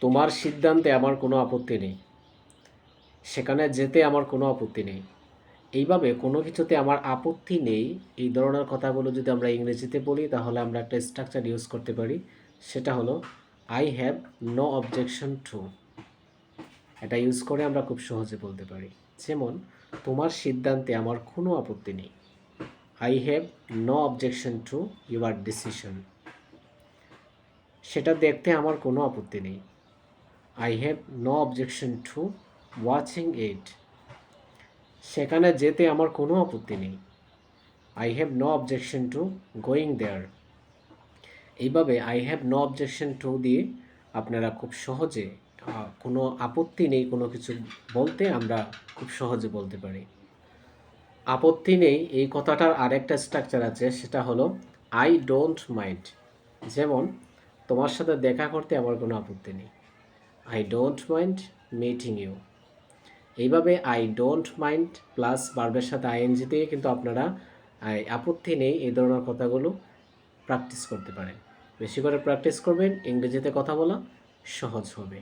তোমার সিদ্ধান্তে আমার কোনো আপত্তি নেই, সেখানে যেতে আমার কোনো আপত্তি নেই। এইভাবে কোনো কিছুতে আমার আপত্তি নেই, এই ধরনের কথাগুলো যদি আমরা ইংরেজিতে বলি তাহলে আমরা একটা স্ট্রাকচার ইউজ করতে পারি, সেটা হলো I have no objection to. এটা ইউজ করে আমরা খুব সহজে বলতে পারি। যেমন, তোমার সিদ্ধান্তে আমার কোনো আপত্তি নেই, I have no objection to your decision. সেটা দেখতে আমার কোনো আপত্তি নেই, I have no objection to watching it. সেখানে যেতে আমার কোনো আপত্তি নেই, I have no objection to going there. এইভাবে I have no objection to দিয়ে আপনারা খুব সহজে কোনো আপত্তি নেই কোনো কিছু বলতে আমরা খুব সহজে বলতে পারি। আপত্তি নেই এই কথাটার আরেকটা স্ট্রাকচার আছে, সেটা হলো আই ডোন্ট মাইন্ড। যেমন, তোমার সাথে দেখা করতে আমার কোনো আপত্তি নেই, I don't mind meeting you. এইভাবে আই ডোন্ট মাইন্ড প্লাস ভার্বের সাথে আইএনজি দিয়ে কিন্তু আপনারা আপত্তি নেই এই ধরনের কথাগুলো প্র্যাকটিস করতে পারেন। বেশি করে প্র্যাকটিস করবেন, ইংরেজিতে কথা বলা সহজ হবে।